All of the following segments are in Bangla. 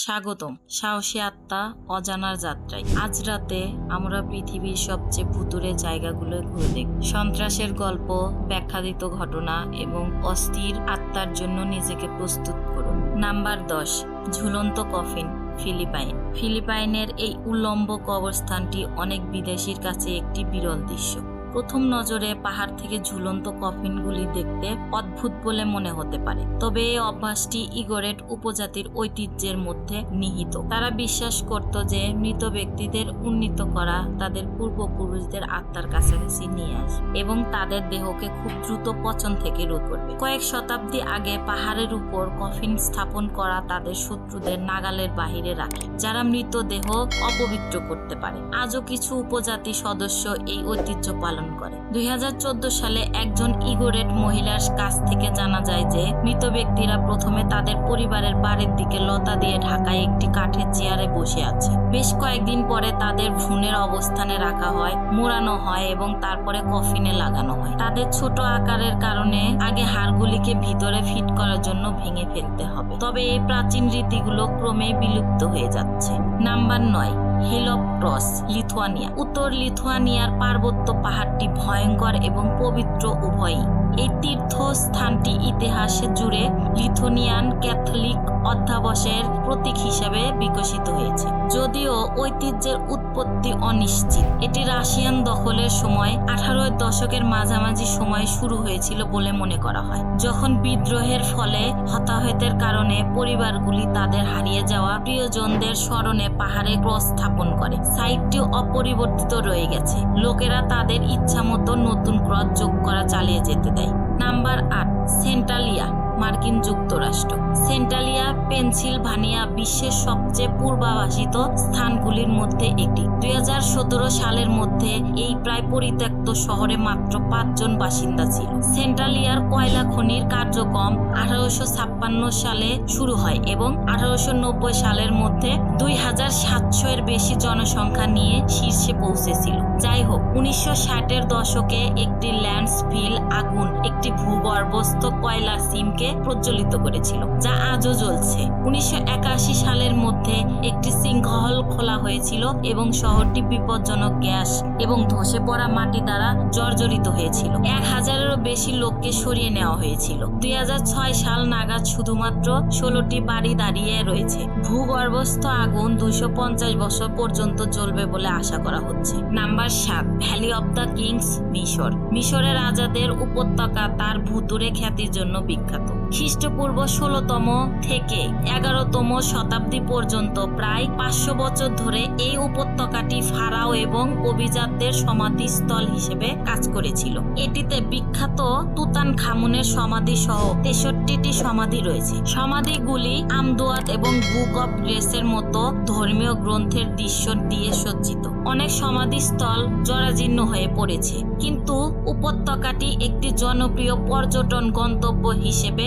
স্বাগতম সাহসী আত্মা অজানার যাত্রায়। আজ রাতে আমরা পৃথিবীর সবচেয়ে ভুতুড়ে জায়গাগুলো ঘুরে দেখব। সন্ত্রাসের গল্প, ব্যাখ্যাদিত ঘটনা এবং অস্থির আত্মার জন্য নিজেকে প্রস্তুত করুন। নাম্বার 10, ঝুলন্ত কফিন, ফিলিপাইন। ফিলিপাইনের এই উল্লম্ব কবরস্থানটি অনেক বিদেশির কাছে একটি বিরল দৃশ্য। প্রথম নজরে পাহাড় থেকে ঝুলন্ত কফিনগুলি দেখতে অদ্ভুত বলে মনে হতে পারে, তবে এই অভ্যাসটি ইগোরেট উপজাতির ঐতিহ্যের মধ্যে নিহিত। তারা বিশ্বাস করত যে মৃত ব্যক্তিদের উন্নীত করা তাদের পূর্বপুরুষদের আত্মার কাছাকাছি নিয়ে আসে এবং তাদের দেহকে খুব দ্রুত পচন থেকে রোধ করবে। কয়েক শতাব্দী আগে পাহাড়ের উপর কফিন স্থাপন করা তাদের শত্রুদের নাগালের বাহিরে রাখে, যারা মৃতদেহ অপবিত্র করতে পারে। আজও কিছু উপজাতি সদস্য এই ঐতিহ্য পালন করে। 2014 সালে একজন ইগোরেট মহিলার কাছ থেকে জানা যায় যে মৃত ব্যক্তিরা প্রথমে তাদের পরিবারের বাড়ির দিকে লতা দিয়ে ঢাকায় একটি কাঠের চেয়ারে বসে আছে। বেশ কয়েকদিন পরে তাদের ভ্রূণের অবস্থানে রাখা হয়, মোড়ানো হয় এবং তারপরে কফিনে লাগানো হয়। তাদের ছোট আকারের কারণে আগে হাড়গুলিকে ভিতরে ফিট করার জন্য ভেঙে ফেলতে হবে, তবে এই প্রাচীন রীতিগুলো ক্রমেই বিলুপ্ত হয়ে যাচ্ছে। Number 9, Hill of Cross, Lithuania. উত্তর লিথুয়ানিয়ার পার্বত্য পাহাড়টি ভয়ঙ্কর এবং পবিত্র উভয়ই। এই তীর্থস্থানটি ইতিহাসে জুড়ে লিথুয়ানিয়ান ক্যাথলিক অধ্যাবসায়ের প্রতীক হিসেবে বিকশিত হয়েছে। যদিও ঐতিহ্যের উৎপত্তি অনিশ্চিত, এটি রাশিয়ান দখলের সময় 18 দশকের মাঝামাঝি সময়ে শুরু হয়েছিল বলে মনে করা হয়, যখন বিদ্রোহের ফলে হতাহতের কারণে পরিবারগুলি তাদের হারিয়ে যাওয়া প্রিয়জনদের স্মরণে পাহাড়ে ক্রস স্থাপন করে। সাইটটি অপরিবর্তিত রয়ে গেছে, লোকেরা তাদের ইচ্ছামতো নতুন ক্রস যোগ করা চালিয়ে যেতে দেয়। নাম্বার 8, সেন্টালিয়া, মার্কিন যুক্তরাষ্ট্র। সেন্টালিয়া পেনসিলভানিয়া বিশ্বের সবচেয়ে পূর্বাবাসিত স্থানগুলির মধ্যে একটি। 2017 সালের মধ্যে এই প্রায় পরিত্যক্ত শহরে মাত্র 5 জন বাসিন্দা ছিল। সেন্টালিয়ার কয়লা খনির কার্যক্রম 1856 সালে শুরু হয় এবং 1890 সালের মধ্যে 2700 এর বেশি জনসংখ্যা নিয়ে শীর্ষে পৌঁছেছিল। যাই হোক, 1960-এর দশকে একটি ল্যান্ডফিল আগুন একটি ভূগর্ভস্থ কয়লা সিমকে প্রজ্বলিত করেছিল, যা আজও জ্বলছে। 1981 সালের মধ্যে একটি সিঙ্কহোল খোলা হয়েছিল এবং শহরটি বিপজ্জনক গ্যাস এবং ধসে পড়া মাটি দ্বারা জর্জরিত হয়েছিল। 1000-এরও বেশি লোককে সরিয়ে নেওয়া হয়েছিল। 2006 সাল নাগাদ শুধুমাত্র 16টি বাড়ি দাঁড়িয়ে রয়েছে। ভূগর্ভস্থ আগুন 250 বছর পর্যন্ত জ্বলবে বলে আশা করা হচ্ছে। Number 7, Valley of the Kings, মিশর। মিশরের রাজাদের উপত্যকা তার ভুতুড়ে খ্যাতির জন্য বিখ্যাত। খ্রিস্টপূর্ব 16তম থেকে 11তম শতাব্দী পর্যন্ত প্রায় 500 বছর ধরে এই উপত্যকাটি ফারাও এবং অভিজাতদের সমাধিস্থল হিসেবে কাজ করেছিল। এটিতে বিখ্যাত তুতানখামুনের সমাধি সহ 63টি সমাধি রয়েছে। সমাধিগুলি আমদুয়াত এবং বুক অব গ্রেসের মতো ধর্মীয় গ্রন্থের দৃশ্য দিয়ে সজ্জিত। অনেক সমাধিস্থল জরাজীর্ণ হয়ে পড়েছে, কিন্তু উপত্যকাটি একটি জনপ্রিয় পর্যটন গন্তব্য হিসেবে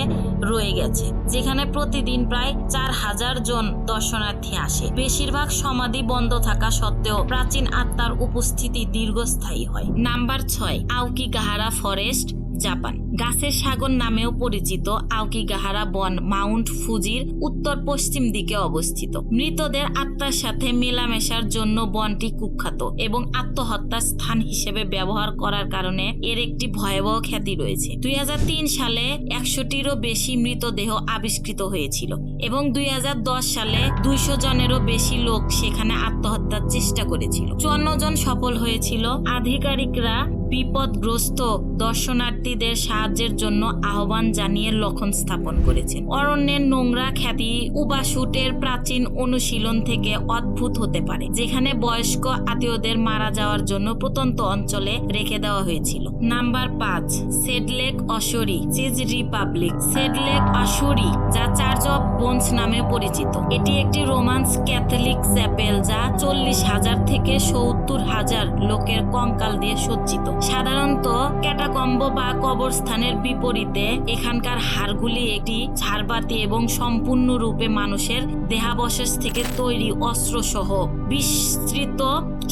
রয়ে গেছে, যেখানে প্রতিদিন প্রায় 4000 জন দর্শনার্থী আসে। বেশিরভাগ সমাধি বন্ধ থাকা সত্ত্বেও প্রাচীন আত্মার উপস্থিতি দীর্ঘস্থায়ী হয়। Number 6, Aokigahara forest, Japan. গাছের সাগর নামেও পরিচিত আওকিগাহারা বন মাউন্ট ফুজির উত্তর পশ্চিম দিকে অবস্থিত। মৃতদের আত্মার সাথে মেলামেশার জন্য বনটি কুখ্যাত এবং আত্মহত্যার স্থান হিসেবে ব্যবহার করার কারণে এর একটি ভয়াবহ খ্যাতি রয়েছে। 2003 সালে 100টিরও বেশি মৃতদেহ আবিষ্কৃত হয়েছিল এবং 2010 সালে 200 জনেরও বেশি লোক সেখানে আত্মহত্যার চেষ্টা করেছিল। 54 জন সফল হয়েছিল। আধিকারিকরা বিপদগ্রস্ত দর্শনার্থীদের সাহায্যের জন্য আহ্বান জানিয়ে লক্ষণ স্থাপন করেছেন। অরণ্যের নোংরা খ্যাতি উবাসুটের প্রাচীন অনুশীলন থেকে অদ্ভুত হতে পারে, যেখানে বয়স্ক আত্মীয়দের মারা যাওয়ার জন্য প্রত্যন্ত অঞ্চলে রেখে দেওয়া হয়েছিল। Number 5, Sedlec ossuary, Czech Republic. Sedlec ossuary, যা চার্চ অফ বোনস নামে পরিচিত, এটি একটি রোমান্স ক্যাথলিক চ্যাপেল যা 40,000 থেকে 70,000 লোকের কঙ্কাল দিয়ে সজ্জিত। সাধারণত ক্যাটাকম্ব বা কবরস্থানের বিপরীতে এখানকার হাড়গুলি একটি ঝাড়বাতি এবং সম্পূর্ণরূপে মানুষের দেহাবশেষ থেকে তৈরি অস্ত্র সহ বিস্তৃত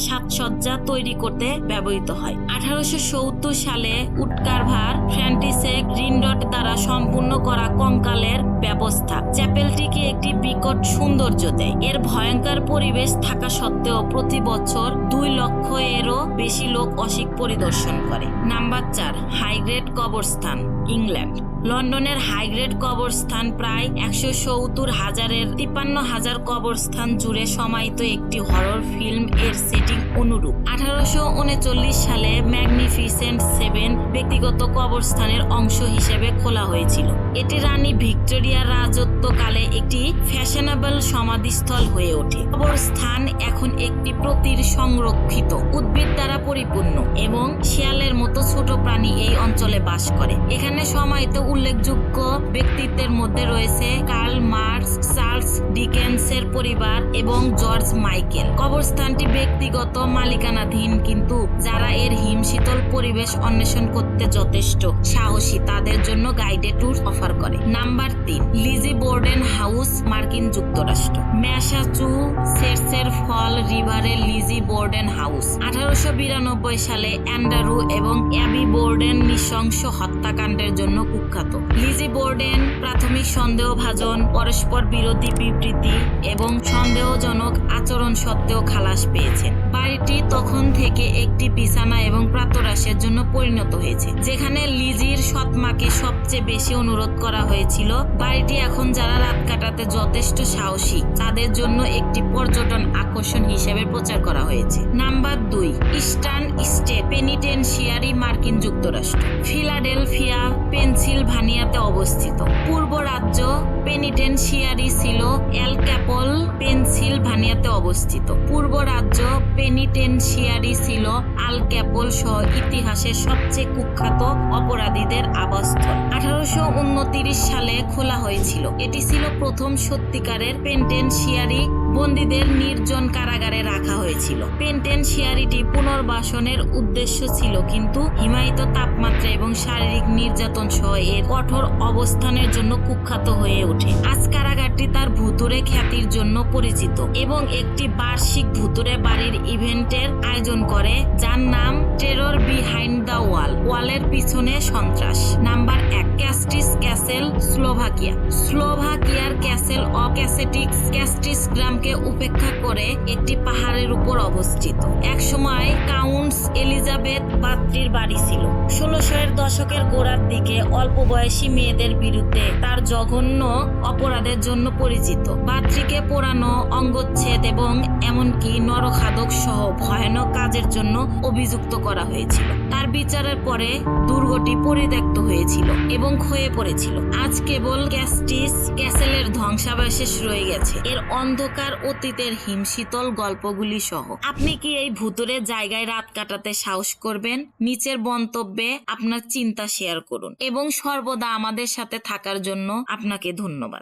সাজসজ্জা তৈরি করতে ব্যবহৃত হয়। 1870 সালে উডকারভার ফ্রান্টিসেক রিন্ডট দ্বারা সম্পূর্ণ করা কঙ্কালের ব্যবস্থা চ্যাপেলটিকে একটি বিকট সৌন্দর্য দেয়। এর ভয়ঙ্কর পরিবেশ থাকা সত্ত্বেও প্রতি বছর 2 লক্ষ এরও বেশি লোক অসিক পরিদর্শন করে। নাম্বার 4, হাইগ্রেড কবরস্থান, ইংল্যান্ড। লন্ডনের হাইগ্রেড কবরস্থান প্রায় 170,000-এর 53,000 কবরস্থান জুড়ে সমাহিত একটি হরর ফিল্ম এর সেটিং অনুরূপ। 1839 সালে ম্যাগনিফিসেন্ট 7 ব্যক্তিগত কবরস্থানের অংশ হিসেবে খোলা হয়েছিল। এটি রানী ভিক্টোরিয়ার রাজত্বকালে একটি ফ্যাশনেবল সমাধিস্থল হয়ে ওঠে। কবরস্থান এখন একটি প্রতীর সংরক্ষিত উদ্ভিদ দ্বারা পরিপূর্ণ এবং শিয়ালের মতো ছোট প্রাণী এই অঞ্চলে বাস করে। এখানে সমাহিত উল্লেখযোগ্য ব্যক্তিত্বের মধ্যে রয়েছে কার্ল মার্কস, চার্লস ডিকেন্সের পরিবার এবং জর্জ মাইকেল। কবরস্থানটি ব্যক্তিগত মালিকানাধীন, কিন্তু যারা এর হিমশীতল পরিবেশ অন্বেষণ করতে যথেষ্ট সাহসী তাদের জন্য গাইডেড ট্যুর অফার করে। নাম্বার 3, লিজি বোর্ডেন হাউস, মার্কিন যুক্তরাষ্ট্র। ম্যাসাচুসেটসের ফল রিভারের লিজি বোর্ডেন হাউস 1892 সালে অ্যান্ড্রু এবং অ্যাবি বোর্ডেন নৃশংস হত্যাকাণ্ডের জন্য কুখ্যাত। লিজি বোর্ডেন প্রাথমিক সন্দেহভাজন, পরস্পর বিরোধী বিবৃতি এবং সন্দেহজনক আচরণ সত্ত্বেও খালাস পেয়েছেন। বাড়িটি তখন থেকে একটি বিছানা এবং প্রাতরাশের জন্য পরিণত হয়েছে, যেখানে লিজির সৎমাকে সবচেয়ে বেশি অনুরোধ করা হয়েছিল। বাড়িটি এখন যারা রাত কাটাতে যথেষ্ট সাহসী তাদের জন্য একটি পর্যটন আকর্ষণ হিসেবে প্রচার করা হয়েছে। নাম্বার 2, ইস্টার্ন স্টেট পেনিটেনশিয়ারি, মার্কিন যুক্তরাষ্ট্র। ফিলাডেলফিয়া, পেনসিলভানিয়াতে অবস্থিত। পূর্ব রাজ্য পেনিটেনশিয়ারি ছিল এল ক্যাপল, পেনসিলভানিয়াতে অবস্থিত। পূর্ব রাজ্য পেনিটেনশিয়ারি ছিল আল ক্যাপল সহ ইতিহাসের সবচেয়ে কুখ্যাত অপরাধীদের আবাসস্থল। 1829 সালে খোলা হয়েছিল। এটি ছিল প্রথম সত্যিকারের পেনিটেনশিয়ারি। বন্দীদের নির্জন কারাগারে রাখা হয়েছিল। পেনিটেনশিয়ারিটি পুনর্বাসনের উদ্দেশ্য ছিল, কিন্তু হিমায়িত তাপমাত্রা এবং শারীরিক নির্যাতন সহ এর কঠোর অবস্থানের জন্য কুখ্যাত হয়ে ওঠে। আজ কারাগারটি তার ভুতুড়ে খ্যাতির জন্য পরিচিত এবং একটি বার্ষিক ভুতুড়ে বাড়ির ইভেন্টের আয়োজন করে, যার নাম টেরর বিহাইন্ড দ্য ওয়াল, ওয়ালের পিছনে সন্ত্রাস। Number 1, Cachtice castle, Slovakia. স্লোভাকিয়ার ক্যাসেল অফ ক্যাস্টিস গ্রামকে উপেক্ষা করে একটি পাহাড়ের উপর অবস্থিত। একসময় কাউন্টস এলিজাবেথ বাত্রির বাড়ি ছিল। 1600 দশকের গোড়ার দিকে অল্প বয়সী মেয়েদের বিরুদ্ধে তার জঘন্য অপরাধের জন্য পরিচিত। বাত্রিকে পোড়ানো, অঙ্গচ্ছেদ এবং এমনকি নরখাদক সহ ভয়ানক কাজের জন্য অভিযুক্ত করা হয়েছিল। তার বিচারের পরে দুর্গটি পরিত্যক্ত হয়েছিল এবং ক্ষয়ে পড়েছিল। আজ কেবল ক্যাস্টিস ক্যাসেলের ধ্বংসাবশেষ রয়ে গেছে, এর অন্ধকার অতীতের হিমশীতল গল্পগুলি সহ। আপনি কি এই ভুতুরে জায়গায় রাত কাটাতে সাহস করবেন? নিচের মন্তব্যে আপনার চিন্তা শেয়ার করুন এবং সর্বদা আমাদের সাথে থাকার জন্য আপনাকে ধন্যবাদ।